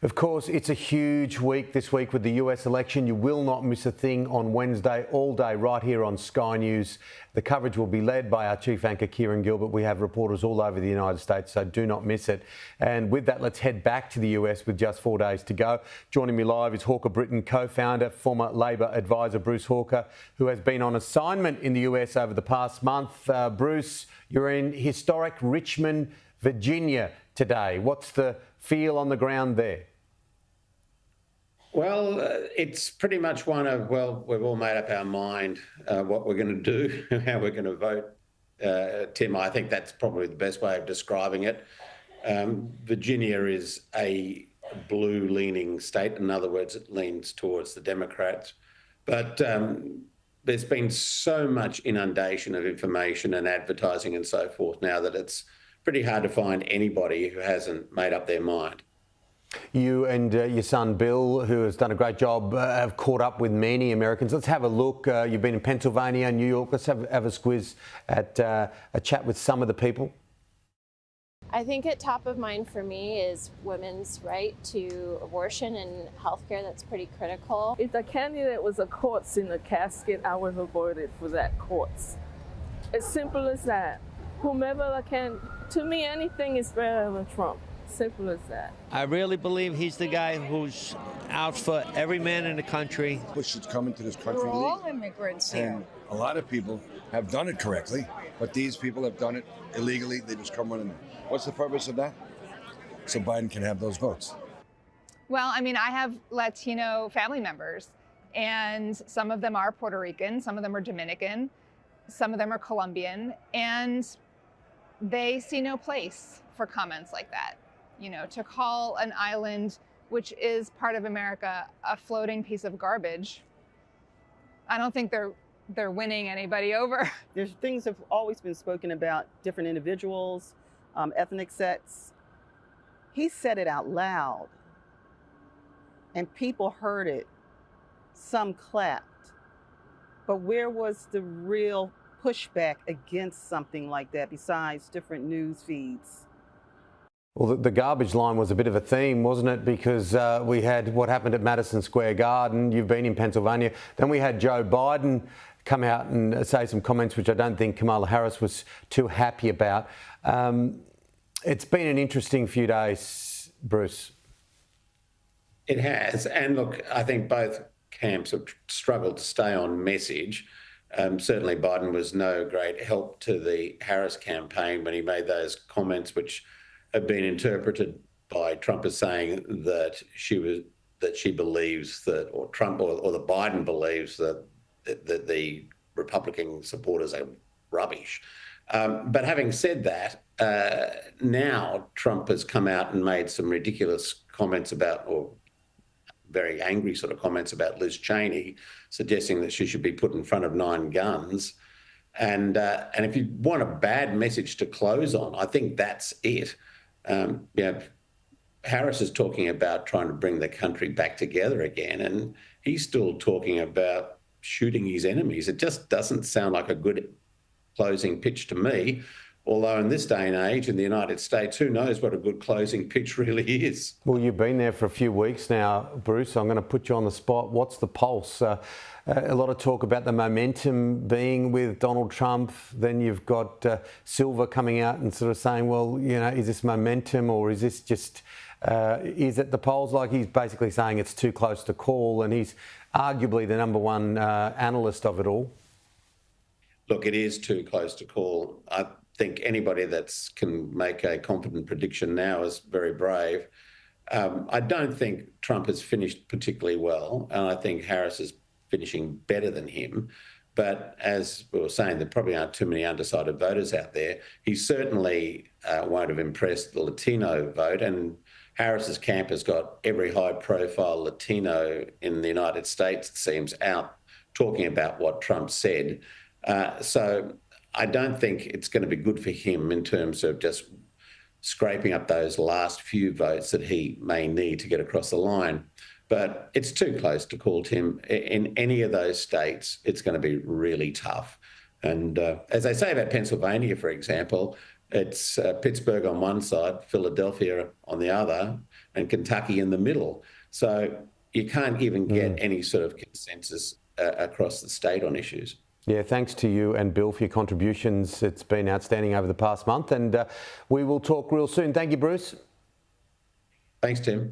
Of course, it's a huge week this week with the US election. You will not miss a thing on Wednesday, all day, right here on Sky News. The coverage will be led by our chief anchor, Kieran Gilbert. We have reporters all over the United States, so do not miss it. And with that, let's head back to the US with just 4 days to go. Joining me live is Hawker Britton Co-Founder, former Labor advisor Bruce Hawker, who has been on assignment in the US over the past month. Bruce, you're in historic Richmond, Virginia today. What's the feel on the ground there? Well, it's pretty much one of, well, we've all made up our mind what we're going to do, how we're going to vote. Tim, I think that's probably the best way of describing it. Virginia is a blue-leaning state. In other words, it leans towards the Democrats. But there's been so much inundation of information and advertising and so forth now that it's pretty hard to find anybody who hasn't made up their mind. You and your son Bill, who has done a great job, have caught up with many Americans. Let's have a look. You've been in Pennsylvania, New York. Let's have a squiz at a chat with some of the people. I think at top of mind for me is women's right to abortion and healthcare. That's pretty critical. If the candidate was a corpse in the casket, I would have voted for that corpse. As simple as that. Whomever can, to me, anything is better than Trump. Simple as that. I really believe he's the guy who's out for every man in the country. Bush is coming to this country. We're all immigrants here. And a lot of people have done it correctly, but these people have done it illegally. They just come running. What's the purpose of that? So Biden can have those votes. Well, I mean, I have Latino family members, and some of them are Puerto Rican, some of them are Dominican, some of them are Colombian, and they see no place for comments like that. You know, to call an island, which is part of America, a floating piece of garbage, I don't think they're winning anybody over. There's things have always been spoken about different individuals, ethnic sects. He said it out loud, and people heard it. Some clapped. But where was the real pushback against something like that besides different news feeds? Well, the garbage line was a bit of a theme, wasn't it? Because we had what happened at Madison Square Garden. You've been in Pennsylvania. Then we had Joe Biden come out and say some comments which I don't think Kamala Harris was too happy about. It's been an interesting few days, Bruce. It has. And look, I think both camps have struggled to stay on message. Certainly Biden was no great help to the Harris campaign when he made those comments which have been interpreted by Trump as saying that she believes that, or Trump or the Biden believes that the Republican supporters are rubbish. But having said that, now Trump has come out and made some ridiculous comments about, or very angry sort of comments about Liz Cheney, suggesting that she should be put in front of 9 guns. And if you want a bad message to close on, I think that's it. Harris is talking about trying to bring the country back together again, and he's still talking about shooting his enemies. It just doesn't sound like a good closing pitch to me. Although in this day and age in the United States, who knows what a good closing pitch really is? Well, you've been there for a few weeks now, Bruce. I'm going to put you on the spot. What's the pulse? A lot of talk about the momentum being with Donald Trump. Then you've got Silver coming out and sort of saying, well, you know, is this momentum or is this just, is it the polls? Like he's basically saying it's too close to call, and he's arguably the number one analyst of it all. Look, it is too close to call. I think anybody that can make a confident prediction now is very brave. I don't think Trump has finished particularly well, and I think Harris is finishing better than him. But as we were saying, there probably aren't too many undecided voters out there. He certainly won't have impressed the Latino vote, and Harris's camp has got every high-profile Latino in the United States, it seems, out talking about what Trump said. So I don't think it's going to be good for him in terms of just scraping up those last few votes that he may need to get across the line. But it's too close to call, Tim. In any of those states, it's going to be really tough. And as I say about Pennsylvania, for example, it's Pittsburgh on one side, Philadelphia on the other. and Kentucky in the middle. So you can't even get any sort of consensus across the state on issues. Yeah, thanks to you and Bill for your contributions. It's been outstanding over the past month, and we will talk real soon. Thank you, Bruce. Thanks, Tim.